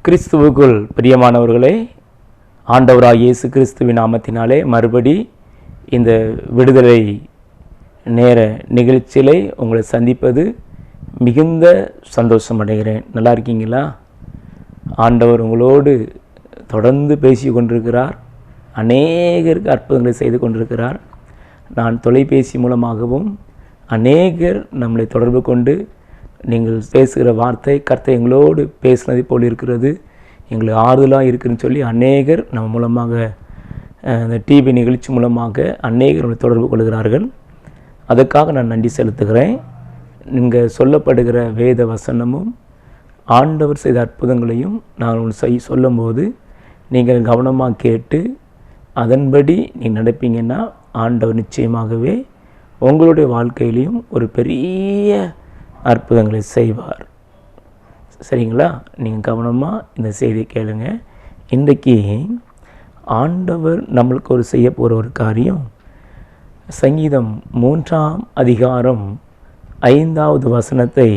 கிறிஸ்துவுக்குள் பிரியமானவர்களே, ஆண்டவராகிய இயேசு கிறிஸ்துவின் நாமத்தினாலே மறுபடி இந்த விடுதலை நேர நிகழ்ச்சியிலே உங்களை சந்திப்பது மிகுந்த சந்தோஷம் அடைகிறேன். நல்லா இருக்கீங்களா? ஆண்டவர் உங்களோடு தொடர்ந்து பேசி கொண்டிருக்கிறார். அநேகருக்கு அற்புதங்களை செய்து கொண்டிருக்கிறார். நான் தொலைபேசி மூலமாகவும் அநேகர் நம்மளை தொடர்பு கொண்டு நீங்கள் பேசுகிற வார்த்தை கர்த்தர் எங்களோடு பேசினதை போல் இருக்கிறது, எங்களுக்கு ஆறுதலாக இருக்குதுன்னு சொல்லி அநேகர் நம்ம மூலமாக இந்த டிவி நிகழ்ச்சி மூலமாக அநேகர் நம்மளை தொடர்பு கொள்கிறார்கள். அதுக்காக நான் நன்றி செலுத்துகிறேன். நீங்கள் சொல்லப்படுகிற வேத வசனமும் ஆண்டவர் செய்த அற்புதங்களையும் நான் உங்களுக்கு சொல்லும்போது நீங்கள் கவனமாக கேட்டு அதன்படி நீங்கள் நடப்பீங்கன்னா ஆண்டவர் நிச்சயமாகவே உங்களுடைய வாழ்க்கையிலையும் ஒரு பெரிய அற்புதங்களை செய்வார். சரிங்களா? நீங்கள் கவனமாக இந்த செய்தியை கேளுங்க. இன்றைக்கு ஆண்டவர் நம்மளுக்கு ஒரு செய்ய போகிற ஒரு காரியம், சங்கீதம் 3ஆம் அதிகாரம் 5வது வசனத்தை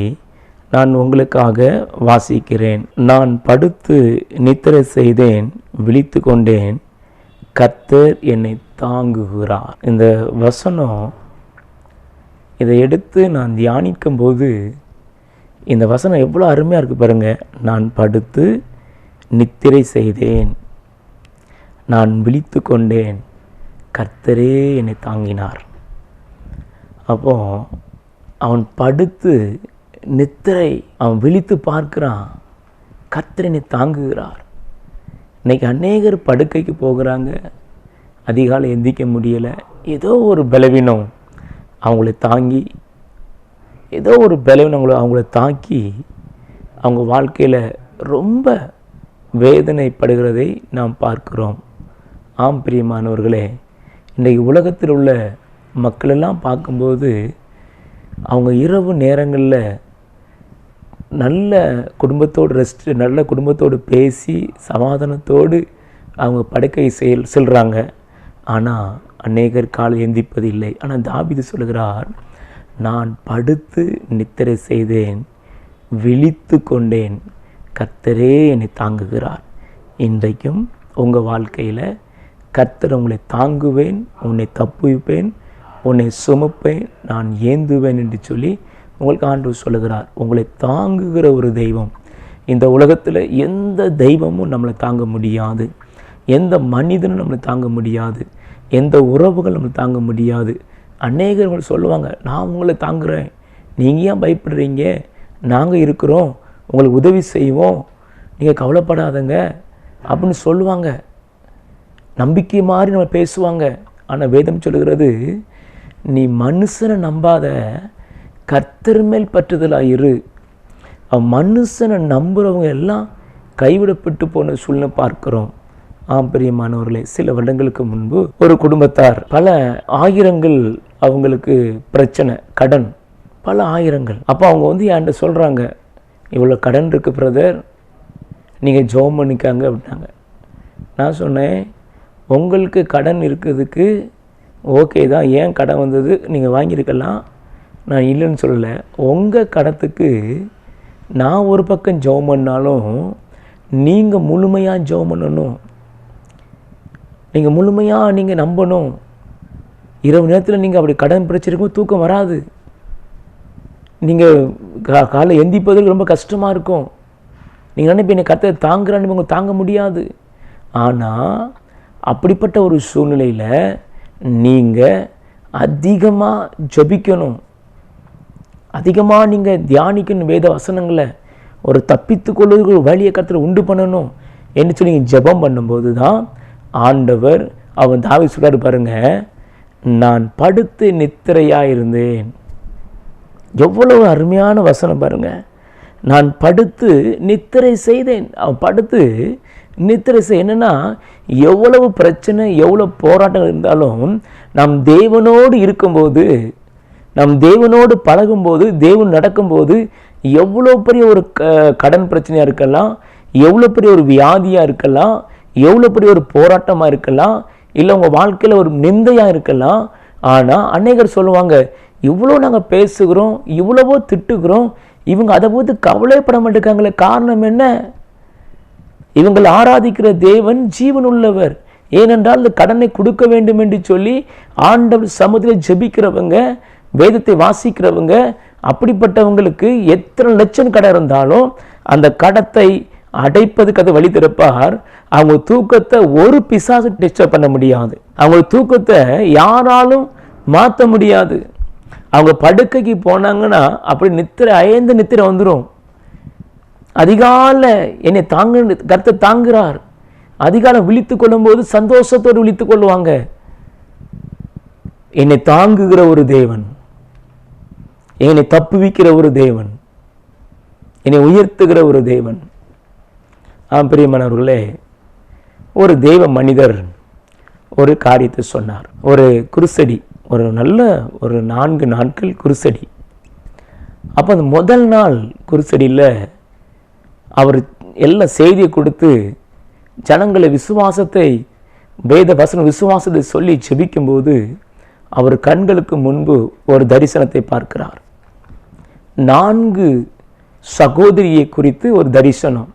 நான் உங்களுக்காக வாசிக்கிறேன். நான் படுத்து நித்திரை செய்தேன், விழித்து கொண்டேன், கர்த்தர் என்னை தாங்குகிறார். இந்த வசனம் இதை எடுத்து நான் தியானிக்கும் போது இந்த வசனம் எவ்வளோ அருமையாக இருக்குது பாருங்கள். நான் படுத்து நித்திரை செய்தேன், நான் விழித்து கொண்டேன், கர்த்தரே என்னை தாங்கினார். அப்போ அவன் படுத்து நித்திரை, அவன் விழித்து பார்க்குறான், கர்த்தர் என்னை தாங்குகிறார். இன்றைக்கி அநேகர் படுக்கைக்கு போகிறாங்க, அதிகாலை எந்திக்க முடியலை, ஏதோ ஒரு பலவீனம் அவங்கள தாங்கி, ஏதோ ஒரு பலவீனம் அவங்கள தாக்கி அவங்க வாழ்க்கையில் ரொம்ப வேதனைப்படுகிறதை நாம் பார்க்கிறோம். ஆம் பிரியமானவர்களே, இன்றைக்கு உலகத்தில் உள்ள மக்களெல்லாம் பார்க்கும்போது அவங்க இரவு நேரங்களில் நல்ல குடும்பத்தோடு நல்ல குடும்பத்தோடு பேசி சமாதானத்தோடு அவங்க படுக்கை செல்கிறாங்க. ஆனால் அநேகர் காலை எந்திப்பதில்லை. ஆனால் தாவீது சொல்கிறார், நான் படுத்து நித்திரை செய்தேன், விழித்து கொண்டேன், கர்த்தரே என்னை தாங்குகிறார். இன்றைக்கும் உங்கள் வாழ்க்கையில் கர்த்தர் உங்களை தாங்குவேன், உன்னை தப்புவிப்பேன், உன்னை சுமப்பேன், நான் ஏந்துவேன் என்று சொல்லி உங்களுக்கு ஆண்டவர் சொல்லுகிறார். உங்களை தாங்குகிற ஒரு தெய்வம் இந்த உலகத்தில் எந்த தெய்வமும் நம்மளை தாங்க முடியாது, எந்த மனிதனும் நம்மளை தாங்க முடியாது, எந்த உறவுகள் நம்மளை தாங்க முடியாது. அநேகர்கள் சொல்லுவாங்க, நான் உங்களை தாங்குகிறேன், நீங்கள் ஏன் பயப்படுறீங்க, நாங்கள் இருக்கிறோம், உங்களுக்கு உதவி செய்வோம், நீங்கள் கவலைப்படாதங்க அப்படின்னு சொல்லுவாங்க. நம்பிக்கை மாதிரி நம்ம பேசுவாங்க. ஆனால் வேதம் சொல்லுகிறது, நீ மனுஷனை நம்பாத, கர்த்தர் மேல் பற்றுதலாக இரு. மனுஷனை நம்புகிறவங்க எல்லாம் கைவிடப்பட்டு போன சூழ்நிலை பார்க்குறோம். ஆம் பிரியமானவர்களே, சில வருடங்களுக்கு முன்பு ஒரு குடும்பத்தார் பல ஆயிரங்கள் அவங்களுக்கு பிரச்சனை, கடன் பல ஆயிரங்கள். அப்போ அவங்க என்கிட்ட சொல்கிறாங்க, இவ்வளோ கடன் இருக்குது பிரதர், நீங்கள் ஜெபம் பண்ணிக்காங்க அப்படின்னாங்க. நான் சொன்னேன், உங்களுக்கு கடன் இருக்கிறதுக்கு ஓகே தான், ஏன் கடன் வந்தது நீங்கள் வாங்கியிருக்கலாம், நான் இல்லைன்னு சொல்லலை. உங்கள் கடத்துக்கு நான் ஒரு பக்கம் ஜெபம் பண்ணாலும் நீங்கள் முழுமையாக ஜெபம் பண்ணணும், நீங்கள் முழுமையாக நீங்கள் நம்பணும். இரவு நேரத்தில் நீங்கள் அப்படி கடன் பிரச்சனை இருக்கும், தூக்கம் வராது, நீங்கள் காலை எந்திப்பதற்கு ரொம்ப கஷ்டமாக இருக்கும். நீங்கள் நினைப்பீங்க கர்த்தர் தாங்குறான்னு உங்களுக்கு தாங்க முடியாது. ஆனால் அப்படிப்பட்ட ஒரு சூழ்நிலையில் நீங்கள் அதிகமாக ஜபிக்கணும், அதிகமாக நீங்கள் தியானிக்கணும், வேத வசனங்களை ஒரு தப்பித்து கொள்வதற்கு ஒரு வழியை கர்த்தர் உண்டு பண்ணணும் என்று சொல்லி நீங்கள் ஜெபம் பண்ணும்போது தான் ஆண்டவர், அவன் தாவீது சொல்றாரு பாருங்க, நான் படுத்து நித்திரையாக இருந்தேன். எவ்வளவு அருமையான வசனம் பாருங்க. நான் படுத்து நித்திரை செய்தேன். அவன் படுத்து நித்திரை செய், என்னன்னா எவ்வளவு பிரச்சனை எவ்வளோ போராட்டம் இருந்தாலும் நம் தேவனோடு இருக்கும்போது, நம் தேவனோடு பழகும்போது, தேவன் நடக்கும்போது, எவ்வளோ பெரிய ஒரு கடன் பிரச்சனையாக இருக்கலாம், எவ்வளோ பெரிய ஒரு வியாதியாக இருக்கலாம், எவ்வளோ பெரிய ஒரு போராட்டமாக இருக்கலாம், இல்லை உங்கள் வாழ்க்கையில் ஒரு நிந்தையாக இருக்கலாம். ஆனால் அநேகர் சொல்லுவாங்க, இவ்வளோ நாங்கள் பேசுகிறோம், இவ்வளவோ திட்டுகிறோம், இவங்க அதை போது கவலைப்பட மாட்டேங்காங்களே, காரணம் என்ன? இவங்கள் ஆராதிக்கிற தேவன் ஜீவன் உள்ளவர். ஏனென்றால் இந்த கடனை கொடுக்க வேண்டும் என்று சொல்லி ஆண்டவர் சமூகத்தில் ஜெபிக்கிறவங்க, வேதத்தை வாசிக்கிறவங்க, அப்படிப்பட்டவங்களுக்கு எத்தனை லட்சம் கடை இருந்தாலும் அந்த கடத்தை அடைப்பதுக்கு அதை வழி திறப்பார். அவங்க தூக்கத்தை ஒரு பிசாசு டிஸ்டர்ப் பண்ண முடியாது. அவங்க தூக்கத்தை யாராலும் மாற்ற முடியாது. அவங்க படுக்கைக்கு போனாங்கன்னா அப்படி நித்திரை அயர்ந்த நித்திரை வந்துடும். அதிகால என்னை தாங்க கர்த்தர் தாங்குகிறார். அதிகாலம் விழித்துக் கொள்ளும் போது சந்தோஷத்தோடு விழித்துக் கொள்வாங்க. என்னை தாங்குகிற ஒரு தேவன், என்னை தப்புவிக்கிற ஒரு தேவன், என்னை உயர்த்துகிற ஒரு தேவன். பிரியமானவர்களே, ஒரு தேவ மனிதர் ஒரு காரியத்தை சொன்னார். ஒரு குருசடி, ஒரு நல்ல ஒரு 4 நாட்கள் குருசடி. அப்போ அந்த முதல் நாள் குருசடியில் அவர் எல்லா செய்தியை கொடுத்து ஜனங்களை விசுவாசத்தை, வேத வசன விசுவாசத்தை சொல்லி ஜெபிக்கும்போது அவர் கண்களுக்கு முன்பு ஒரு தரிசனத்தை பார்க்கிறார். 4 சகோதரியை குறித்து ஒரு தரிசனம்.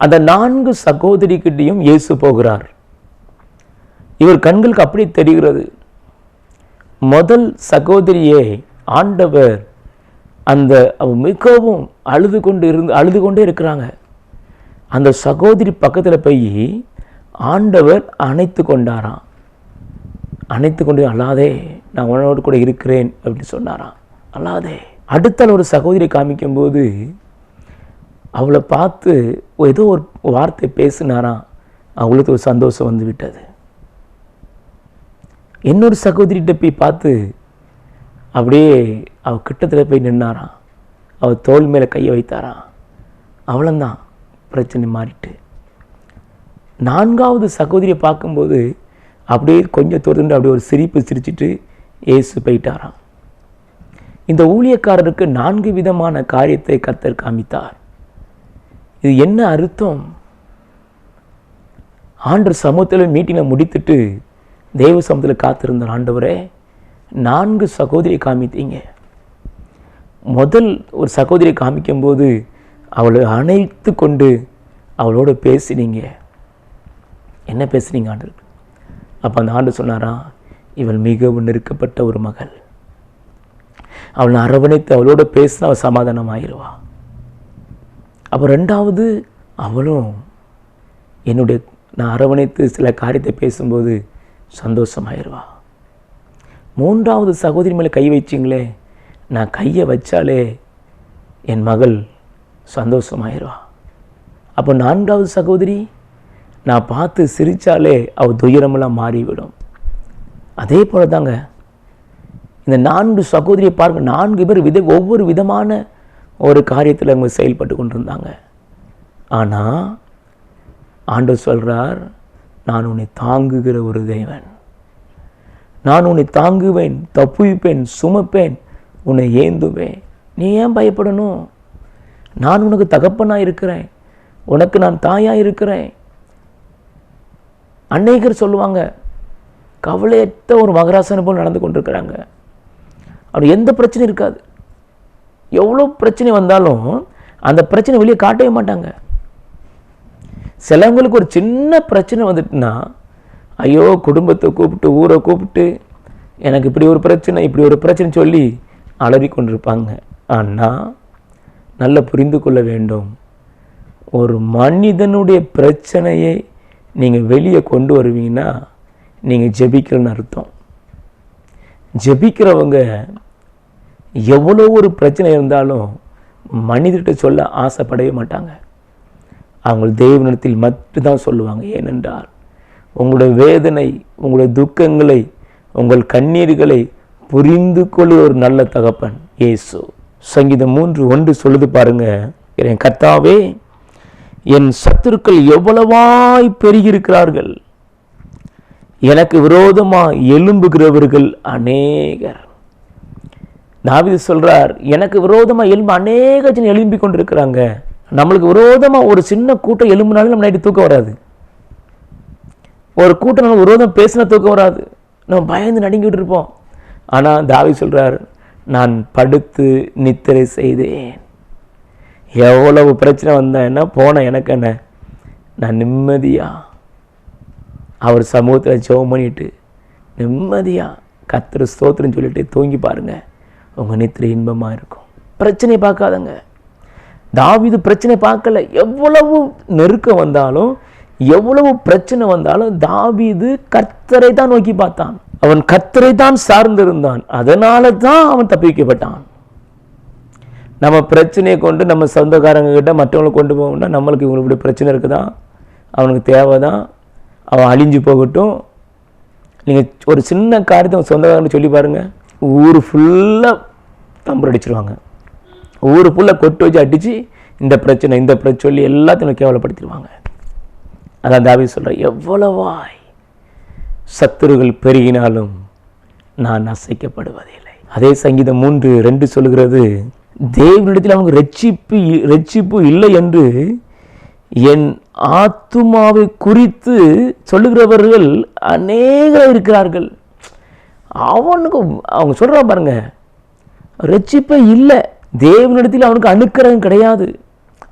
அந்த 4 சகோதரிக்கிட்டையும் இயேசு போகிறார். இவர் கண்களுக்கு அப்படி தெரிகிறது. முதல் சகோதரியே ஆண்டவர் அந்த மிகவும் அழுது கொண்டே இருக்கிறாங்க. அந்த சகோதரி பக்கத்தில் போய் ஆண்டவர் அணைத்து கொண்டாராம். அணைத்து கொண்டு, அல்லாதே, நான் உன்னோடு கூட இருக்கிறேன் அப்படின்னு சொன்னாராம். அல்லாதே. அடுத்த ஒரு சகோதரி காமிக்கும்போது அவளை பார்த்து ஏதோ ஒரு வார்த்தை பேசினாராம். அவளுக்கு ஒரு சந்தோஷம் வந்து விட்டது. இன்னொரு சகோதரிகிட்ட போய் பார்த்து அப்படியே அவள் கிட்டத்தில் போய் நின்னாராம். அவள் தோள் மேலே கையை வைத்தாராம். அவ்வளோந்தான், பிரச்சனை மாறிட்டு. 4வது சகோதரியை பார்க்கும்போது அப்படியே கொஞ்சம் தொடர்ந்து அப்படியே ஒரு சிரிப்பு சிரிச்சிட்டு இயேசு போயிட்டாராம். இந்த ஊழியக்காரருக்கு 4 விதமான காரியத்தை கர்த்தர் காமித்தார். இது என்ன அர்த்தம்? ஆண்டவர் சமூகத்தில் மீட்டிங்கை முடித்துட்டு தெய்வ சமூகத்தில் காத்திருந்தார். ஆண்டவரே, 4 சகோதரியை காமித்தீங்க. முதல் ஒரு சகோதரியை காமிக்கும்போது அவளை அணைத்து கொண்டு அவளோட பேசினீங்க. என்ன பேசுனீங்க ஆண்டவர்? அப்போ அந்த ஆண்டு சொன்னாரா, இவள் மிகவும் நெருக்கப்பட்ட ஒரு மகள். அவளை அரவணைத்து அவளோட பேசினா அவள் சமாதானம் ஆயிடுவா. அப்போ 2வது, அவளும் நான் அரவணைத்து சில காரியத்தை பேசும்போது சந்தோஷமாயிருவா. 3வது சகோதரி மேலே கை வச்சிங்களே, நான் கையை வச்சாலே என் மகள் சந்தோஷமாயிருவா. அப்போ 4வது சகோதரி, நான் பார்த்து சிரித்தாலே அவள் துயரமெல்லாம் மாறிவிடும். அதே போல தாங்க இந்த 4 சகோதரியை பார்க்க 4 பேர் ஒவ்வொரு விதமான ஒரு காரியத்தில் அவங்க செயல்பட்டு கொண்டிருந்தாங்க. ஆனால் ஆண்டவர் சொல்கிறார், நான் உன்னை தாங்குகிற ஒரு தேவன். நான் உன்னை தாங்குவேன், தப்புவிப்பேன், சுமப்பேன், உன்னை ஏந்துவேன். நீ ஏன் பயப்படணும்? நான் உனக்கு தகப்பனாக இருக்கிறேன், உனக்கு நான் தாயாக இருக்கிறேன். அநேகர் சொல்லுவாங்க, கவலையற்ற ஒரு மகராசனை போல் நடந்து கொண்டிருக்கிறாங்க. அவர் எந்த பிரச்சனையும் இருக்காது. எவ்வளோ பிரச்சனை வந்தாலும் அந்த பிரச்சனை வெளியே காட்டவே மாட்டாங்க. சிலவங்களுக்கு ஒரு சின்ன பிரச்சனை வந்துட்டுனா, ஐயோ, குடும்பத்தை கூப்பிட்டு, ஊரை கூப்பிட்டு, எனக்கு இப்படி ஒரு பிரச்சனை சொல்லி அலறி கொண்டிருப்பாங்க. ஆனால் நல்லா புரிந்து கொள்ள வேண்டும், ஒரு மனிதனுடைய பிரச்சனையை நீங்கள் வெளியே கொண்டு வருவீங்கன்னா நீங்கள் ஜெபிக்கிறன்னு அர்த்தம். ஜெபிக்கிறவங்க எவ்வளோ ஒரு பிரச்சனை இருந்தாலும் மனிதர்கிட்ட சொல்ல ஆசைப்படவே மாட்டாங்க. அவங்க தேவனிடத்தில் மட்டும்தான் சொல்லுவாங்க. ஏனென்றால் உங்களுடைய வேதனை, உங்களுடைய துக்கங்களை, உங்கள் கண்ணீர்களை புரிந்து கொள்ள ஒரு நல்ல தகப்பன் இயேசு. சங்கீதம் 3:1 சொல்லுது பாருங்க, என் கர்த்தாவே, என் சத்துருக்கள் எவ்வளவாய் பெருகியிருக்கிறார்கள், எனக்கு விரோதமாக எழும்புகிறவர்கள் அநேகர். தாவீது சொல்றார், எனக்கு விரோதமாக அநேக ஜனம் எழும்பி கொண்டிருக்கிறாங்க. நம்மளுக்கு விரோதமாக ஒரு சின்ன கூட்டம் எழும்பினாலும் நம்ம நைட்டு தூக்கம் வராது. ஒரு கூட்டம் நம்ம விரோதம் பேசின தூக்கம் வராது, நம்ம பயந்து நடுங்கிட்டு இருப்போம். ஆனால் தாவீது சொல்றார், நான் படுத்து நித்திரை செய்தேன். எவ்வளவு பிரச்சனை வந்தா என்ன, போன எனக்கு என்ன, நான் நிம்மதியாக அவர் சமூகத்தில் ஜெபம் பண்ணிட்டு நிம்மதியாக கர்த்தர் ஸ்தோத்திரம் சொல்லிட்டு தூங்கி பாருங்கள், உங்கள் நித்திரை இன்பமாக இருக்கும். பிரச்சனை பார்க்காதங்க. தாவீது பிரச்சனை பார்க்கல. எவ்வளவு நெருக்கம் வந்தாலும், எவ்வளவு பிரச்சனை வந்தாலும் தாவீது கர்த்தரை தான் நோக்கி பார்த்தான். அவன் கர்த்தரை தான் சார்ந்திருந்தான். அதனால தான் அவன் தப்பிக்கப்பட்டான். நம்ம பிரச்சனையை கொண்டு நம்ம சொந்தக்காரங்க கிட்ட மற்றவங்களை கொண்டு போகணும்னா, நம்மளுக்கு இவங்களுக்கு பிரச்சனை இருக்குதா, அவனுக்கு தேவைதான், அவன் அழிஞ்சு போகட்டும். நீங்கள் ஒரு சின்ன காரியத்தை சொந்தக்காரங்க சொல்லி பாருங்கள், ஊர் ஃபுல்லாக தம்பர் அடிச்சிருவாங்க. ஊர் ஃபுல்லாக கொட்டு வச்சு அடித்து இந்த பிரச்சனை சொல்லி எல்லாத்தையும் கேவலப்படுத்திடுவாங்க. அதான் தாவீது சொல்கிறேன், எவ்வளவாய் சத்துருகள் பெருகினாலும் நான் அசைக்கப்படுவதில்லை. அதே சங்கீதம் 3:2 சொல்கிறது, தேவனிடத்தில் அவங்க ரட்சிப்பு இல்லை என்று என் ஆத்துமாவை குறித்து சொல்லுகிறவர்கள் அநேகர் இருக்கிறார்கள். அவங்க சொல்கிறா பாருங்க, ரட்சிப்பே இல்லை, தேவனிடத்தில் அவனுக்கு அனுக்கிரகம் கிடையாது,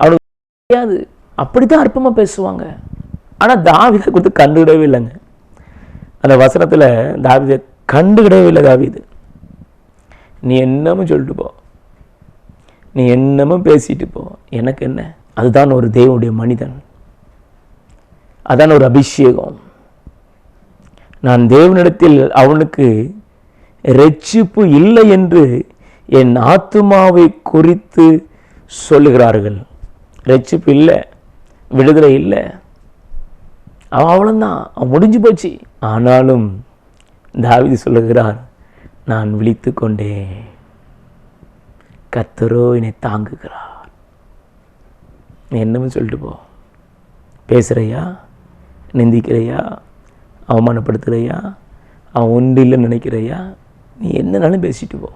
அவனுக்கு கிடையாது, அப்படித்தான் அற்பமாக பேசுவாங்க. ஆனால் தாவீதை கொடுத்து கண்டுகிடவே இல்லைங்க. அந்த வசனத்தில் தாவீதை கண்டுகிடவே இல்லை. தாவீது, நீ என்னமும் சொல்லிட்டு போ, நீ என்னமும் பேசிட்டு போ, எனக்கு என்ன. அதுதான் ஒரு தேவனுடைய மனிதன், அதான் ஒரு அபிஷேகம். நான் தேவனிடத்தில் அவனுக்கு இரட்சிப்பு இல்லை என்று என் ஆத்துமாவை குறித்து சொல்லுகிறார்கள். இரட்சிப்பு இல்லை, விடுதலை இல்லை, அவ்வளோதான், அவன் முடிஞ்சு போச்சு. ஆனாலும் தாவீது சொல்லுகிறார், நான் விழித்து கொண்டேன், கர்த்தரோ என்னை தாங்குகிறார். நீ என்னன்னு சொல்லிட்டு போ, பேசுகிறையா, நிந்திக்கிறையா, அவமானப்படுத்துகிறையா, அவன் ஒன்று இல்லைன்னு நினைக்கிறையா, நீ என்னன்னாலும் பேசிட்டு போ.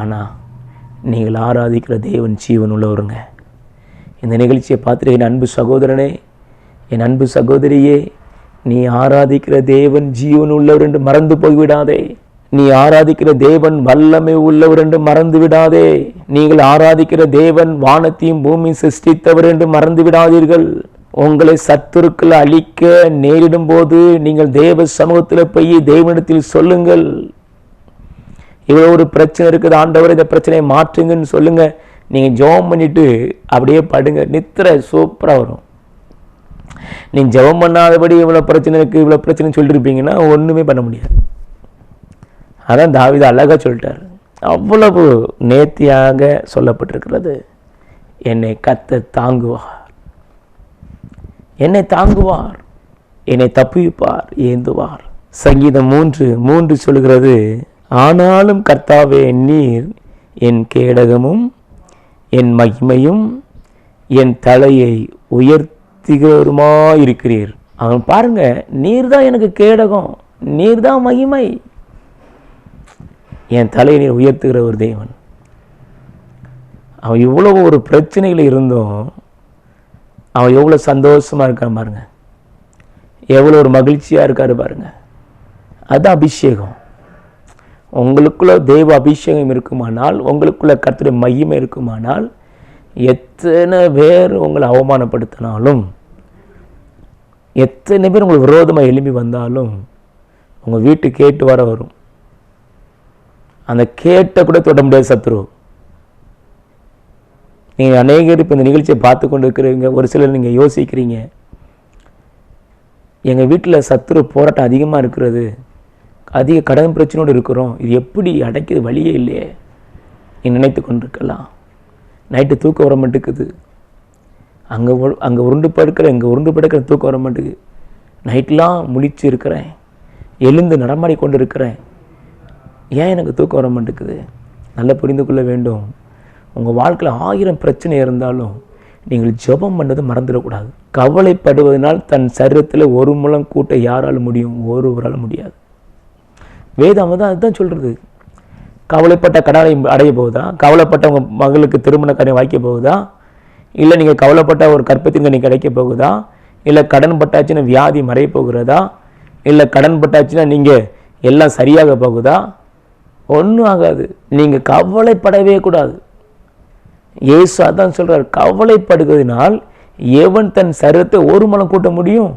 ஆனால் நீங்கள் ஆராதிக்கிற தேவன் ஜீவன் உள்ளவருங்க. இந்த நிகழ்ச்சியை பார்த்துட்டு என் அன்பு சகோதரனே, என் அன்பு சகோதரியே, நீ ஆராதிக்கிற தேவன் ஜீவன் உள்ளவர் என்று மறந்து போய்விடாதே. நீ ஆராதிக்கிற தேவன் வல்லமை உள்ளவர் என்று மறந்து விடாதே. நீங்கள் ஆராதிக்கிற தேவன் வானத்தையும் பூமியும் சிருஷ்டித்தவர் என்று மறந்து விடாதீர்கள். உங்களை சத்துருக்கள் அழிக்க நேரிடும் போது நீங்கள் தேவ சமூகத்தில் போய் தேவனிடத்தில் சொல்லுங்கள், இவ்வளோ ஒரு பிரச்சனை இருக்குது ஆண்டவர், இந்த பிரச்சனையை மாற்றுங்கன்னு சொல்லுங்க. நீங்கள் ஜெபம் பண்ணிட்டு அப்படியே படுங்க, நித்திரை சூப்பராக வரும். நீங்கள் ஜெபம் பண்ணாதபடி இவ்வளோ பிரச்சனை இருக்குது, இவ்வளோ பிரச்சனை சொல்லியிருப்பீங்கன்னா ஒன்றுமே பண்ண முடியாது. அதான் தாவீது அழகாக சொல்லிட்டார். அவ்வளவு நேர்த்தியாக சொல்லப்பட்டிருக்கிறது. என்னை கர்த்தர் தாங்குவார், என்னை தாங்குவார், என்னை தப்புவிப்பார், ஏந்துவார். சங்கீதம் 3:3 சொல்கிறது, ஆனாலும் கர்த்தாவே நீர் என் கேடகமும் என் மகிமையும் என் தலையை உயர்த்துகிறவருமாயிருக்கிறீர். அவன் பாருங்க, நீர் தான் எனக்கு கேடகம், நீர் தான் மகிமை, என் தலையை நீர் உயர்த்துகிற ஒரு தேவன். அவன் இவ்வளோ ஒரு பிரச்சனைகள் இருந்தும் அவன் எவ்வளோ சந்தோஷமாக இருக்கான் பாருங்க, எவ்வளோ ஒரு மகிழ்ச்சியாக இருக்காரு பாருங்க. அதுதான் அபிஷேகம். உங்களுக்குள்ள தேவ அபிஷேகம் இருக்குமானால், உங்களுக்குள்ள கர்த்தருடைய மகிமை இருக்குமானால், எத்தனை பேர் உங்களை அவமானப்படுத்தினாலும், எத்தனை பேர் உங்களுக்கு விரோதமாக எழும்பி வந்தாலும் உங்கள் வீட்டுக்கு கேட்டு வரும். அந்த கேட்ட கூட தொட முடியாது சத்ரு. நீங்கள் அநேகர் இப்போ இந்த நிகழ்ச்சியை பார்த்து கொண்டு இருக்கிறீங்க. ஒரு சிலர் நீங்கள் யோசிக்கிறீங்க, எங்கள் வீட்டில் சத்ரு போராட்டம் அதிகமாக இருக்கிறது, அதிக கடன் பிரச்சனையோடு இருக்கிறோம், இது எப்படி அடைக்கிறது, வழியே இல்லையே நீ நினைத்து கொண்டிருக்கலாம். நைட்டு தூக்கம் வர மாட்டேங்குது, அங்கே உருண்டு படுக்கிற இங்கே உருண்டு படுக்கிற தூக்கம் வர மாட்டேங்குது, நைட்லாம் முழிச்சு இருக்கிறேன், எழுந்து நடமாடி கொண்டு இருக்கிறேன், ஏன் எனக்கு தூக்கம் வர மாட்டேங்குது? நல்லா புரிந்து கொள்ள வேண்டும். உங்கள் வாழ்க்கையில் 1000 பிரச்சனை இருந்தாலும் நீங்கள் ஜெபம் பண்ணதை மறந்துடக்கூடாது. கவலைப்படுவதனால் தன் சரீரத்தில் ஒரு முழம் கூட்ட யாரால் முடியும்? ஒருவரால் முடியாது. வேதம் தான் அதுதான் சொல்கிறது. கவலைப்பட்ட கடனை அடைய போகுதா? கவலைப்பட்ட உங்கள் மகளுக்கு திருமண காரியம் வாய்க்க போகுதா? இல்லை நீங்கள் கவலைப்பட்ட ஒரு கற்பத்தின் கனி கிடைக்க போகுதா? இல்லை கடன் பட்டாச்சுன்னா வியாதி மறைய போகிறதா? இல்லை கடன் பட்டாச்சுன்னா நீங்கள் எல்லாம் சரியாக போகுதா? ஒன்றும் ஆகாது. நீங்கள் கவலைப்படவே கூடாது. இயேசு அதான் சொல்கிறார், கவலைப்படுவதனால் எவன் தன் சரீரத்தை ஒரு மலம் கூட்ட முடியும்?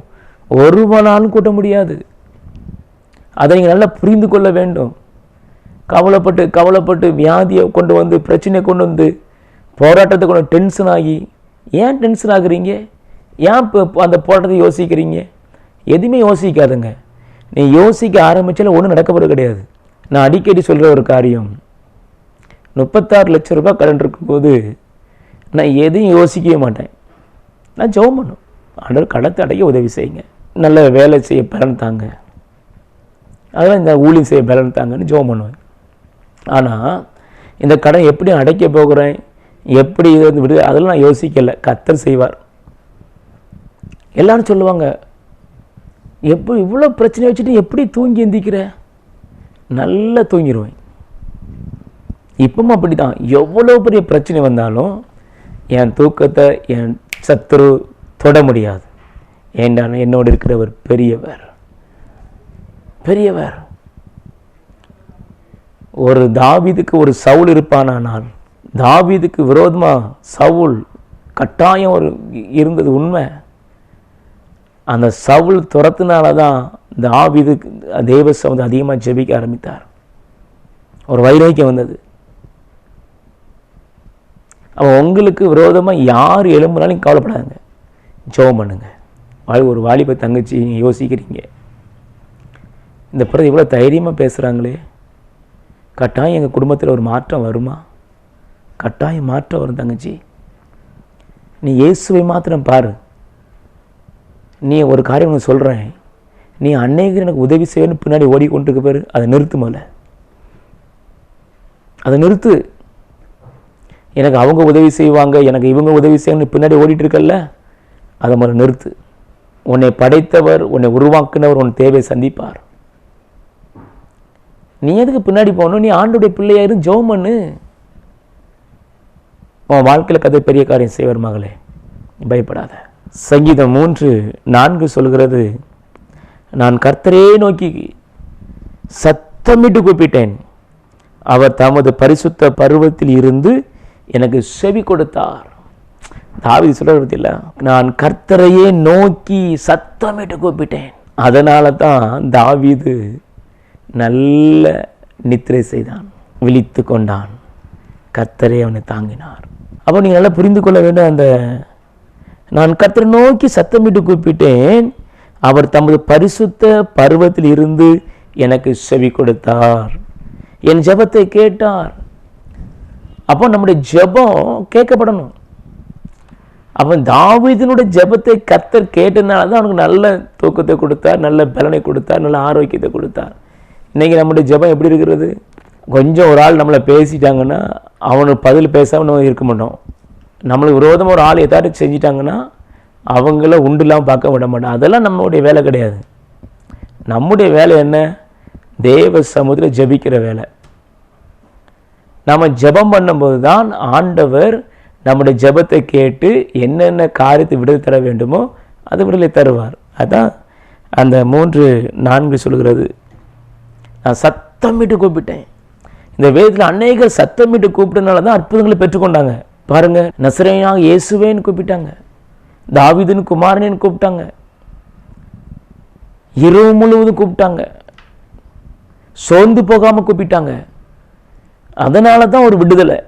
ஒரு மணாலும் கூட்ட முடியாது. அதை நீங்கள் நல்லா புரிந்து கொள்ள வேண்டும். கவலைப்பட்டு கவலைப்பட்டு வியாதியை கொண்டு வந்து, பிரச்சனையை கொண்டு வந்து, போராட்டத்தை கொண்டு டென்ஷன் ஆகி, ஏன் டென்ஷன் ஆகுறீங்க? ஏன் இப்போ அந்த போராட்டத்தை யோசிக்கிறீங்க? எதுவுமே யோசிக்காதுங்க. நீ யோசிக்க ஆரம்பித்தாலும் ஒன்றும் நடக்க போகிறது கிடையாது. நான் அடிக்கடி சொல்கிற ஒரு காரியம், 36 லட்சம் ரூபாய் கடன் இருக்கும்போது நான் எதையும் யோசிக்கவே மாட்டேன். நான் ஜெபம் பண்ணும், ஆண்டவர் கடத்தை அடைக்க உதவி செய்யுங்க, நல்ல வேலை செய்ய பலன் தாங்க, அதெல்லாம் இந்த ஊழியம் செய்ய பலன் தாங்கன்னு ஜெபம் பண்ணுவேன். ஆனால் இந்த கடன் எப்படி அடைக்க போகிறேன், எப்படி இதை வந்து விடு, அதெல்லாம் நான் யோசிக்கலை. கர்த்தர் செய்வார். எல்லாரும் சொல்லுவாங்க, எப்படி இவ்வளோ பிரச்சனை வச்சுட்டு எப்படி தூங்கி எந்திக்கிற? நல்லா தூங்கிடுவேன். இப்பவும் அப்படி தான். எவ்வளோ பெரிய பிரச்சனை வந்தாலும் என் தூக்கத்தை என் சத்துரு தொட முடியாது. ஏண்டான என்னோடு இருக்கிறவர் பெரியவர், பெரியவர். ஒரு தாவீதுக்கு ஒரு சவுல் இருப்பானால், தாவீதுக்கு விரோதமாக சவுல் கட்டாயம் ஒரு இருந்தது உண்மை. அந்த சவுல் துரத்தினால தான் தாவீதுக்கு தேவ சவுல் அதிகமாக ஜெபிக்க ஆரம்பித்தார். ஒரு வைராக்கியம் வந்தது. அவன் உங்களுக்கு விரோதமாக யார் எழும்புனாலும் கவலைப்படாதுங்க, ஜெபம் பண்ணுங்க. ஒரு வாலிப தங்கச்சி யோசிக்கிறீங்க, இந்த பிறகு இவ்வளோ தைரியமாக பேசுகிறாங்களே, கட்டாயம் எங்கள் குடும்பத்தில் ஒரு மாற்றம் வருமா? கட்டாயம் மாற்றம் வரும் தங்கச்சி. நீ இயேசுவை மாத்திரம் பாரு. நீ ஒரு காரியம் ஒன்று சொல்கிறேன், நீ அநேகர் எனக்கு உதவி செய்யணும்னு பின்னாடி ஓடிக்கொண்டிருக்க பாரு, அதை நிறுத்து மேலே, அதை நிறுத்து. எனக்கு அவங்க உதவி செய்வாங்க, எனக்கு இவங்க உதவி செய்யணும்னு பின்னாடி ஓடிட்டு இருக்கல்ல, அதை முதல்ல நிறுத்து. உன்னை படைத்தவர், உன்னை உருவாக்குனவர் உன் தேவை சந்திப்பார். நீ எதுக்கு பின்னாடி போகணும்? நீ ஆண்டோடைய பிள்ளையாயிரும், ஜெபம் பண்ணு. உன் வாழ்க்கையில் கதை பெரிய காரியம் செய்வார் மகளே, பயப்படாத. சங்கீதம் 3:4 சொல்கிறது, நான் கர்த்தரே நோக்கி சத்தமிட்டு கூப்பிட்டேன், அவர் தமது பரிசுத்த பருவத்தில் இருந்து எனக்கு செவி கொடுத்தார். தாவீது சொல்றது இல்லை, நான் கர்த்தரையே நோக்கி சத்தமிட்டு கூப்பிட்டேன். அதனால தான் தாவீது நல்ல நித்திரை செய்தான், விழித்து கொண்டான், கர்த்தரே அவனை தாங்கினார். அப்போ நீங்கள் நல்லா புரிந்து கொள்ள வேண்டும். அந்த நான் கர்த்தரை நோக்கி சத்தமிட்டு கூப்பிட்டேன், அவர் தமது பரிசுத்த பருவத்தில் இருந்து எனக்கு செவி கொடுத்தார், என் ஜெபத்தை கேட்டார். அப்போ நம்முடைய ஜெபம் கேட்கப்படணும். அப்போ தாவீதினுடைய ஜெபத்தை கர்த்தர் கேட்டதுனால தான் அவனுக்கு நல்ல தூக்கத்தை கொடுத்தார், நல்ல பலனை கொடுத்தார், நல்ல ஆரோக்கியத்தை கொடுத்தார். இன்றைக்கி நம்முடைய ஜெபம் எப்படி இருக்கிறது? கொஞ்சம் ஒரு ஆள் நம்மளை பேசிட்டாங்கன்னா அவனுக்கு பதில் பேசாமல் நம்ம இருக்க மாட்டோம். நம்மளுக்கு விரோதமாக ஒரு ஆள் எதாவது செஞ்சிட்டாங்கன்னா அவங்கள உண்டு இல்லாமல் பார்க்க விட மாட்டோம். அதெல்லாம் நம்மளுடைய வேலை கிடையாது. நம்முடைய வேலை என்ன? தேவ சமூகத்தில் ஜெபிக்கிற வேலை. நம்ம ஜெபம் பண்ணும்போது தான் ஆண்டவர் நம்முடைய ஜெபத்தை கேட்டு என்னென்ன காரியத்தை விடுதலை தர வேண்டுமோ அது விடுதலை தருவார். அதான் அந்த 3:4 சொல்கிறது, நான் சத்தமிட்டு கூப்பிட்டேன். இந்த வேதத்தில் அநேகர் சத்தமிட்டு கூப்பிட்டனால தான் அற்புதங்களை பெற்றுக்கொண்டாங்க. பாருங்க, நசரேயனாக இயேசுவேன்னு கூப்பிட்டாங்க, தாவீதின் குமாரனேன்னு கூப்பிட்டாங்க, இரவு முழுவதும் கூப்பிட்டாங்க, சோர்ந்து போகாமல் கூப்பிட்டாங்க. அதனால தான் ஒரு விடுதலை.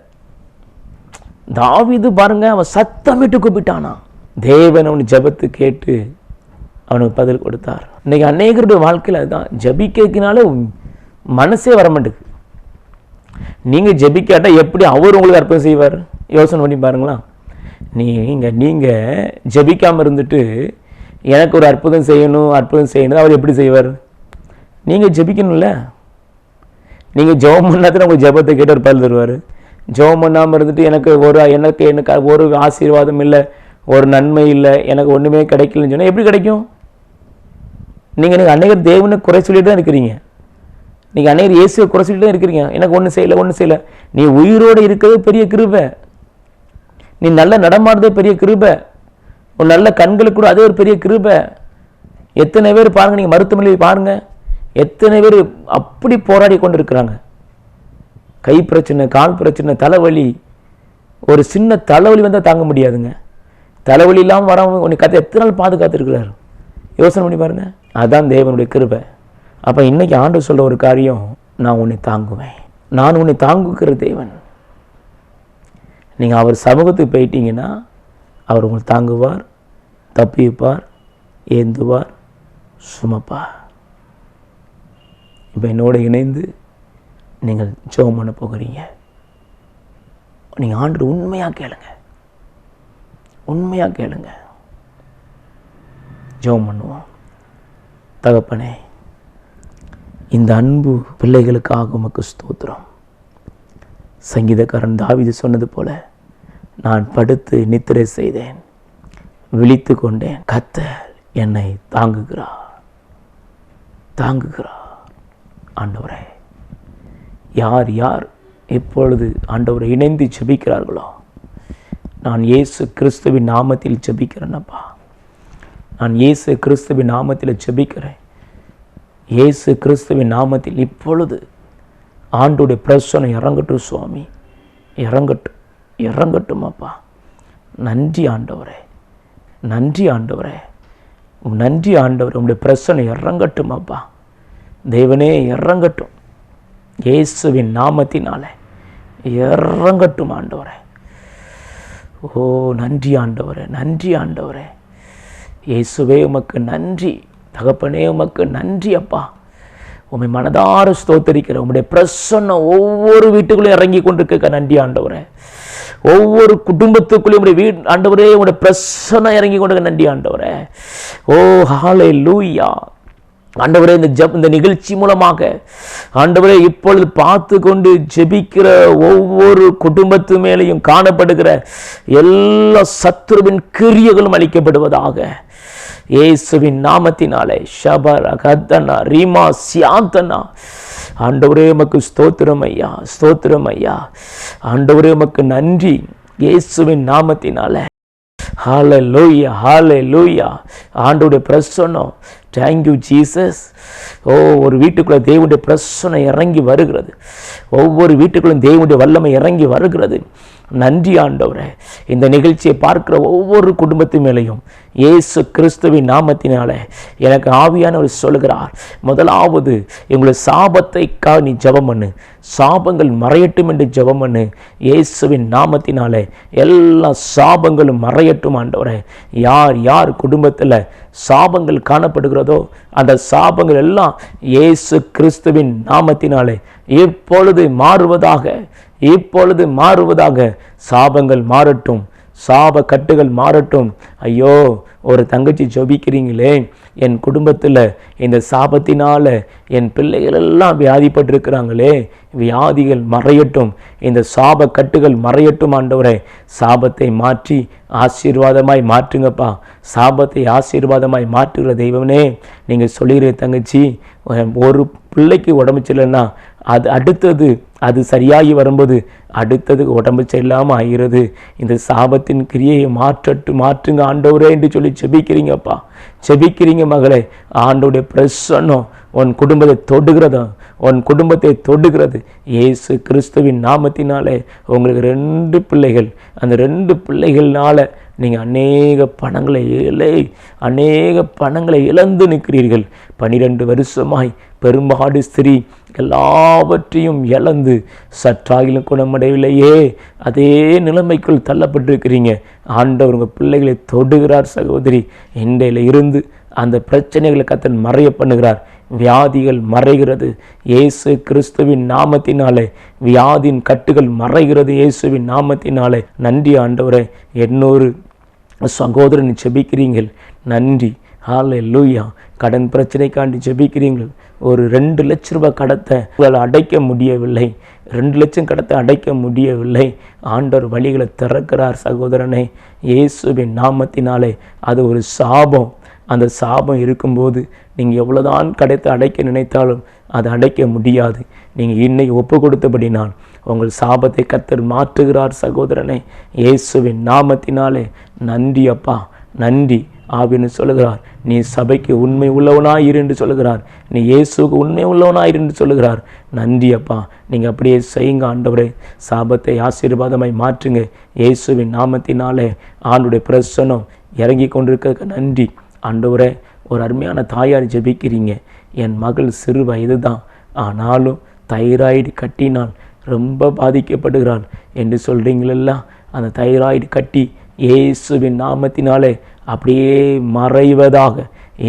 தாவீது பாருங்க, அவன் சத்தமிட்டு கூப்பிட்டானா, தேவன் அவன் ஜெபத்து கேட்டு அவனுக்கு பதில் கொடுத்தார். இன்னைக்கு அநேகருடைய வாழ்க்கையில் அதுதான், ஜெபிக்கிறதுனால மனசே வர மாட்டேங்குது. நீங்கள் ஜெபிக்காட்டா எப்படி அவர் உங்களுக்கு அற்புதம் செய்வார்? யோசனை பண்ணி பாருங்களா. நீங்கள் ஜெபிக்காமல் இருந்துட்டு எனக்கு ஒரு அற்புதம் செய்யணும் அவர் எப்படி செய்வார்? நீங்கள் ஜெபிக்கணும்ல. நீங்கள் ஜெபம் பண்ணாதான் உங்களுக்கு ஜெபத்தை கேட்டு ஒரு பதில் தருவார். ஜெபம் பண்ணாமல் இருந்துட்டு எனக்கு ஒரு ஆசீர்வாதம் இல்லை, ஒரு நன்மை இல்லை, எனக்கு ஒன்றுமே கிடைக்கலன்னு சொன்னால் எப்படி கிடைக்கும்? நீங்கள் அநேகர் தேவனை குறை சொல்லிட்டு தான் இருக்கிறீங்க. நீங்கள் அநேகர் இயேசுவை குறை சொல்லிட்டு தான் இருக்கிறீங்க. எனக்கு ஒன்றும் செய்யலை. நீ உயிரோடு இருக்கிறது பெரிய கிருபை, நீ நல்ல நடமாடுறதே பெரிய கிருபை, ஒரு நல்ல கண்களுக்கு கூட அதே ஒரு பெரிய கிருபை. எத்தனை பேர் பாருங்கள், நீங்கள் மருத்துவமனையில் பாருங்கள், எத்தனை பேர் அப்படி போராடி கொண்டு இருக்கிறாங்க. கை பிரச்சனை, கால் பிரச்சனை, தலைவலி, ஒரு சின்ன தலைவலி வந்தால் தாங்க முடியாதுங்க. தலைவலி இல்லாமல் வராமல் உன்னை கத்தை எத்தனை நாள் பாதுகாத்துருக்கிறார். யோசனை பண்ணி பாருங்க. அதுதான் தேவனுடைய கிருபை. அப்போ இன்னைக்கு ஆண்டவர் சொல்ற ஒரு காரியம், நான் உன்னை தாங்குவேன், நான் உன்னை தாங்குகிற தேவன். நீங்கள் அவர் சமூகத்துக்கு போயிட்டீங்கன்னா அவர் உங்களை தாங்குவார், தப்பிப்பார், ஏந்துவார், சுமப்பார். இப்போ என்னோடு இணைந்து நீங்கள் ஜெபம் பண்ண போகிறீங்க. நீங்கள் ஆண்டவர் உண்மையாக கேளுங்க, உண்மையாக கேளுங்க. ஜெபம் பண்ணுவோம். தகப்பனே, இந்த அன்பு பிள்ளைகளுக்காக உமக்கு ஸ்தோத்திரம். சங்கீதக்காரன் தாவீது சொன்னது போல, நான் படுத்து நித்திரை செய்தேன், விழித்து கொண்டேன், கர்த்தர் என்னை தாங்குகிறார், தாங்குகிறார். ஆண்டவரே, யார் யார் எப்பொழுது ஆண்டவரை இணைந்து ஜெபிக்கிறார்களோ, நான் இயேசு கிறிஸ்துவின் நாமத்தில் ஜெபிக்கிறேனப்பா, நான் இயேசு கிறிஸ்துவின் நாமத்தில் ஜெபிக்கிறேன். இயேசு கிறிஸ்துவின் நாமத்தில் இப்பொழுது ஆண்டுடைய பிரசன்னம் இறங்கட்டும் சுவாமி, இறங்கட்டும், இறங்கட்டும் அப்பா. நன்றி ஆண்டவரே, நன்றி ஆண்டவரே, நன்றி ஆண்டவரே. உங்களுடைய பிரசன்னம் இறங்கட்டும் அப்பா. தேவனே இறங்கட்டும், இயேசுவின் நாமத்தினாலே இறங்கட்டும் ஆண்டவரே. ஓ நன்றி ஆண்டவரே, நன்றி ஆண்டவரே. இயேசுவே உமக்கு நன்றி, தகப்பனே உமக்கு நன்றி அப்பா. உம்மை மனதார ஸ்தோத்தரிக்கிற உம்முடைய பிரசன்னம் ஒவ்வொரு வீட்டுக்குள்ளேயும் இறங்கி கொண்டிருக்க நன்றி ஆண்டவரே. ஒவ்வொரு குடும்பத்துக்குள்ளேயும் உடைய ஆண்டவரே உடைய பிரசன்னம் இறங்கி கொண்டிருக்க நன்றி ஆண்டவரே. ஓ ஹல்லேலூயா ஆண்டவரே. இந்த நிகழ்ச்சி மூலமாக ஆண்டவரே இப்பொழுது பார்த்து கொண்டு ஜெபிக்கிற ஒவ்வொரு குடும்பத்து மேலேயும் காணப்படுகிற எல்லா சத்துருவின் கிரியைகளும் அளிக்கப்படுவதாக இயேசுவின் நாமத்தினாலே. ஷபர கத்தனா ரீமா சியாந்தனா. ஆண்டவரே உமக்கு ஸ்தோத்திரம் ஐயா, ஸ்தோத்திரம் ஐயா. ஆண்டவரே உமக்கு நன்றி இயேசுவின் நாமத்தினாலே. ஹல்லேலூயா, ஹல்லேலூயா. ஆண்டவருடைய பிரசன்னம், தேங்க்யூ ஜீசஸ். ஓ ஒரு வீட்டுக்குள்ள தேவனுடைய பிரசன்னம் இறங்கி வருகிறது, ஒவ்வொரு வீட்டுக்குள்ளும் தேவனுடைய வல்லமை இறங்கி வருகிறது. நன்றி ஆண்டவரே. இந்த நிகழ்ச்சியை பார்க்கிற ஒவ்வொரு குடும்பத்து மேலையும் இயேசு கிறிஸ்துவின் நாமத்தினாலே எனக்கு ஆவியானவர் சொல்கிறார், முதலாவது எங்களுடைய சாபத்தைக்காக நீ ஜெபம் பண்ணு, சாபங்கள் மறையட்டும் என்று ஜெபம் பண்ணு. இயேசுவின் நாமத்தினாலே எல்லா சாபங்களும் மறையட்டும் ஆண்டவரே. யார் யார் குடும்பத்தில் சாபங்கள் காணப்படுகிறதோ அந்த சாபங்கள் எல்லாம் இயேசு கிறிஸ்துவின் நாமத்தினாலே இப்பொழுது மாறுவதாக, இப்பொழுது மாறுவதாக. சாபங்கள் மாறட்டும், சாப கட்டுகள் மாறட்டும். ஐயோ ஒரு தங்கச்சி ஜெபிக்கிறீங்களே, என் குடும்பத்தில் இந்த சாபத்தினால என் பிள்ளைகள் எல்லாம் வியாதிப்பட்டிருக்கிறாங்களே, வியாதிகள் மறையட்டும், இந்த சாப கட்டுகள் மறையட்டும் ஆண்டவரே. சாபத்தை மாற்றி ஆசீர்வாதமாய் மாற்றுங்கப்பா, சாபத்தை ஆசீர்வாதமாய் மாற்றுகிற தெய்வனே. நீங்கள் சொல்லுகிற தங்கச்சி, ஒரு பிள்ளைக்கு உடம்பு சரியில்லைன்னா அது அடுத்தது அது சரியாகி வரும்போது அடுத்தது உடம்பு சரியில்லாமல் ஆகிறது. இந்த சாபத்தின் கிரியையை மாற்றுங்க ஆண்டவரே என்று சொல்லி செபிக்கிறீங்கப்பா, செபிக்கிறீங்க மகளே. ஆண்டோடைய பிரசன்னம் உன் குடும்பத்தை தொடுகிறதா, உன் குடும்பத்தை தொடுகிறது இயேசு கிறிஸ்துவின் நாமத்தினாலே. உங்களுக்கு 2 பிள்ளைகள், அந்த 2 பிள்ளைகள்னால நீங்கள் அநேக பணங்களை இழந்து நிற்கிறீர்கள். 12 வருஷமாய் பெரும்பாடு ஸ்திரீ எல்லாவற்றையும் இழந்து சற்றாகிலும் குணமடையவில்லையே, அதே நிலைமைக்குள் தள்ளப்பட்டிருக்கிறீங்க. ஆண்டவர் உங்கள் பிள்ளைகளை தொடுகிறார் சகோதரி. இன்றையில இருந்து அந்த பிரச்சனைகளை கர்த்தர் மறைய பண்ணுகிறார். வியாதிகள் மறைகிறது இயேசு கிறிஸ்துவின் நாமத்தினாலே. வியாதியின் கட்டுகள் மறைகிறது இயேசுவின் நாமத்தினாலே. நன்றி ஆண்டவரே. 800 சகோதரன் ஜெபிக்கிறீங்கள், நன்றி. ஹல்லேலூயா. கடன் பிரச்சனைக்காண்டி ஜெபிக்கிறீங்கள். ஒரு 2 லட்ச ரூபாய் கடத்தை அடைக்க முடியவில்லை, 2 லட்சம் கடத்தை அடைக்க முடியவில்லை. ஆண்டவர் வழிகளை திறக்கிறார் சகோதரனே இயேசுவின் நாமத்தினாலே. அது ஒரு சாபம். அந்த சாபம் இருக்கும்போது நீங்கள் எவ்வளோதான் கடத்தை அடைக்க நினைத்தாலும் அதை அடைக்க முடியாது. நீங்கள் இன்னைக்கு ஒப்பு கொடுத்தபடினால் உங்கள் சாபத்தை கர்த்தர் மாற்றுகிறார் சகோதரனே இயேசுவின் நாமத்தினாலே. நன்றி அப்பா, நன்றி. ஆவின்னு சொல்லுகிறார். நீ சபைக்கு உண்மை உள்ளவனாயிரு என்று சொல்லுகிறார். நீ இயேசுக்கு உண்மை உள்ளவனாயிரு என்று சொல்லுகிறார். நன்றி அப்பா. நீங்கள் அப்படியே செய்யுங்க ஆண்டவரே. சாபத்தை ஆசீர்வாதமாய் மாற்றுங்க இயேசுவின் நாமத்தினாலே. ஆண்டுடைய பிரசன்னம் இறங்கி கொண்டிருக்க நன்றி ஆண்டவரே. ஒரு அருமையான தாயார் ஜெபிக்கிறீங்க. என் மகள் சிறு வயது தான், ஆனாலும் தைராய்டு கட்டினால் ரொம்ப பாதிக்கப்படுகிறாள் என்று சொல்கிறீங்களா? அந்த தைராய்டு கட்டி இயேசுவின் நாமத்தினாலே அப்படியே மறைவதாக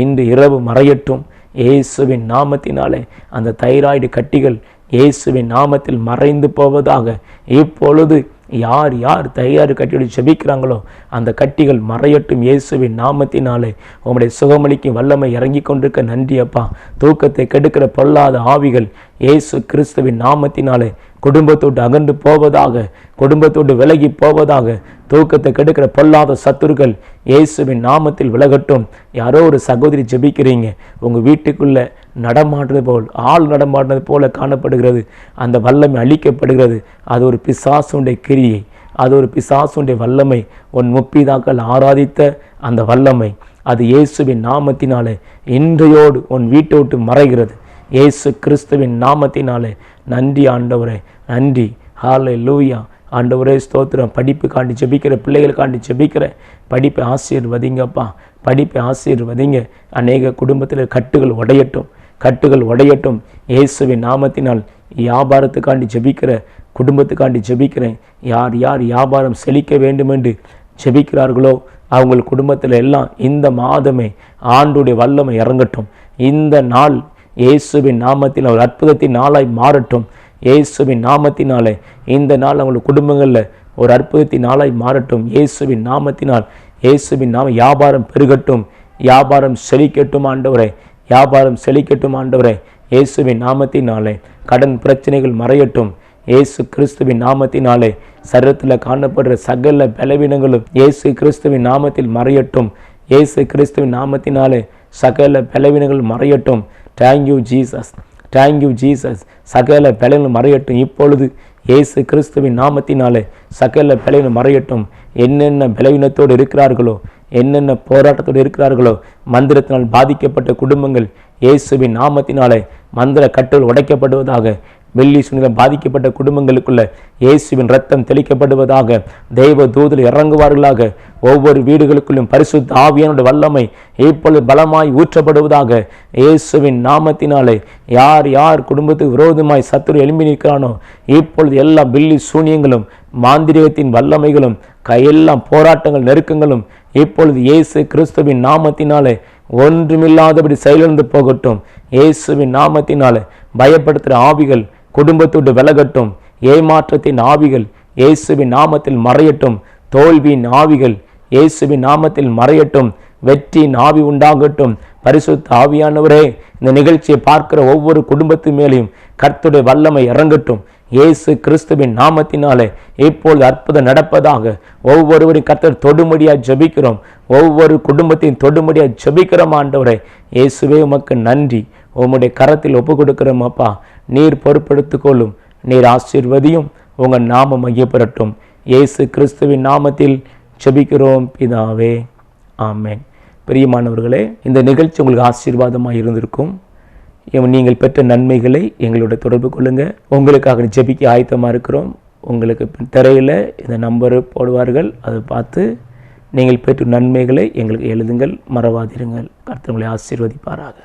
இன்று இரவு மறையட்டும். இயேசுவின் நாமத்தினாலே அந்த தைராய்டு கட்டிகள் இயேசுவின் நாமத்தில் மறைந்து போவதாக. இப்பொழுது யார் யார் தைராய்டு கட்டியோடு ஜெபிக்கிறாங்களோ அந்த கட்டிகள் மறையட்டும் இயேசுவின் நாமத்தினாலே. உங்களுடைய சுகமளிக்கும் வல்லமை இறங்கி கொண்டிருக்க நன்றி அப்பா. தூக்கத்தை கெடுக்கிற பொல்லாத ஆவிகள் இயேசு கிறிஸ்துவின் நாமத்தினாலே குடும்பத்தோடு அகன்று போவதாக, குடும்பத்தோடு விலகி போவதாக. தூக்கத்தை கெடுக்கிற பொல்லாத சத்துருக்கள் இயேசுவின் நாமத்தில் விலகட்டும். யாரோ ஒரு சகோதரி ஜெபிக்கிறீங்க, உங்கள் வீட்டுக்குள்ளே நடமாடுறது போல், ஆள் நடமாடுறது போல காணப்படுகிறது. அந்த வல்லமை அழிக்கப்படுகிறது. அது ஒரு பிசாசுடைய கிரியை, அது ஒரு பிசாசுடைய வல்லமை. உன் முப்பிதாக்கள் ஆராதித்த அந்த வல்லமை அது இயேசுவின் நாமத்தினாலே இன்றையோடு உன் வீட்டை விட்டு மறைகிறது இயேசு கிறிஸ்துவின் நாமத்தினாலே. நன்றி ஆண்டவரே, நன்றி. ஹல்லேலூயா ஆண்டவரே, ஸ்தோத்திரம். படிப்பு காண்டி ஜெபிக்கிற பிள்ளைகளுக்காண்டி ஜெபிக்கிற, படிப்பை ஆசீர்வதிங்கப்பா, படிப்பை ஆசீர்வதிங்க. அநேக குடும்பத்தில் கட்டுகள் உடையட்டும், கட்டுகள் உடையட்டும் இயேசுவின் நாமத்தினால். வியாபாரத்துக்காண்டி ஜெபிக்கிற, குடும்பத்துக்காண்டி ஜெபிக்கிறேன். யார் யார் வியாபாரம் செழிக்க வேண்டும் என்று ஜெபிக்கிறார்களோ அவங்கள் குடும்பத்தில் எல்லாம் இந்த மாதமே ஆண்டுடைய வல்லமை இறங்கட்டும். இந்த நாள் இயேசுவின் நாமத்தில் ஒரு அற்புதத்தின் நாளாய் மாறட்டும் இயேசுவின் நாமத்தினாலே. இந்த நாள் அவங்கள் குடும்பங்களில் ஒரு அற்புதத்தின் நாளாய் மாறட்டும் இயேசுவின் நாமத்தினால். இயேசுவின் நாம வியாபாரம் பெருகட்டும், வியாபாரம் செழிக்கட்டும் ஆண்டவரே, வியாபாரம் செழிக்கட்டும் ஆண்டவரே இயேசுவின் நாமத்தினாலே. கடன் பிரச்சனைகள் மறையட்டும் இயேசு கிறிஸ்துவின் நாமத்தினாலே. சரீரத்தில் காணப்படுற சகல பலவீனங்களும் இயேசு கிறிஸ்துவின் நாமத்தில் மறையட்டும் இயேசு கிறிஸ்துவின் நாமத்தினாலே. சகல பலவீனங்கள் மறையட்டும். Thank you Jesus, thank you Jesus. சகல பலவீனங்கள் மறையட்டும் இப்பொழுது இயேசு கிறிஸ்துவின் நாமத்தினாலே. சகல பலவீனம் மறையட்டும். என்னென்ன பலவீனத்தோடு இருக்கிறார்களோ, என்னென்ன போராட்டத்தோடு இருக்கிறார்களோ, மந்திரத்தினால் பாதிக்கப்பட்ட குடும்பங்கள் இயேசுவின் நாமத்தினாலே மந்திர கட்டுகள் உடைக்கப்படுவதாக. வெள்ளி சுனில பாதிக்கப்பட்ட குடும்பங்களுக்குள்ள இயேசுவின் ரத்தம் தெளிக்கப்படுவதாக. தெய்வ தூதர் இறங்குவார்களாக. ஒவ்வொரு வீடுகளுக்குள்ளும் பரிசுத்த ஆவியானுடைய வல்லமை இப்பொழுது பலமாய் ஊற்றப்படுவதாக இயேசுவின் நாமத்தினாலே. யார் யார் குடும்பத்துக்கு விரோதமாய் சத்துரு எழும்பி நிற்கிறானோ இப்பொழுது எல்லா பில்லி சூனியங்களும் மாந்திரிகத்தின் வல்லமைகளும் கையெல்லாம் போராட்டங்கள் நெருக்கங்களும் இப்பொழுது இயேசு கிறிஸ்துவின் நாமத்தினாலே ஒன்றுமில்லாதபடி செயலிழந்து போகட்டும் இயேசுவின் நாமத்தினாலே. பயப்படுத்துகிற ஆவிகள் குடும்பத்தோடு விலகட்டும். ஏமாற்றத்தின் ஆவிகள் இயேசுவின் நாமத்தில் மறையட்டும். தோல்வியின் ஆவிகள் இயேசுவின் நாமத்தில் மறையட்டும். வெற்றியின் ஆவி உண்டாகட்டும். பரிசுத்த ஆவியானவரே, இந்த நிகழ்ச்சியை பார்க்கிற ஒவ்வொரு குடும்பத்து மேலேயும் கர்த்தருடைய வல்லமை இறங்கட்டும் இயேசு கிறிஸ்துவின் நாமத்தினாலே. இப்பொழுது அற்புதம் நடப்பதாக. ஒவ்வொருவரையும் கர்த்தர் தொடுமடியாய் ஜெபிக்கிறோம். ஒவ்வொரு குடும்பத்தையும் தொடுமடியாய் ஜெபிக்கிறோம் ஆண்டவரே. இயேசுவே உமக்கு நன்றி. உம்முடைய கரத்தில் ஒப்பு கொடுக்கிறோம் அப்பா. நீர் பொறுப்படுத்திக் கொள்ளும், நீர் ஆசீர்வதியும். உங்கள் நாமம் மையப்பெறட்டும் இயேசு கிறிஸ்துவின் நாமத்தில் ஜெபிக்கிறோம் பிதாவே, ஆமென். பிரியமானவர்களே, இந்த நிகழ்ச்சி உங்களுக்கு ஆசீர்வாதமாக இருந்திருக்கும். நீங்கள் பெற்ற நன்மைகளை எங்களோட தொடர்பு கொள்ளுங்கள். உங்களுக்காக ஜெபிக்க ஆயத்தமாக இருக்கிறோம். உங்களுக்கு திரையில் இந்த நம்பரு போடுவார்கள், அதை பார்த்து நீங்கள் பெற்ற நன்மைகளை எங்களுக்கு எழுதுங்கள், மறவாதிருங்கள். கர்த்தர் உங்களை ஆசீர்வதிப்பாராக.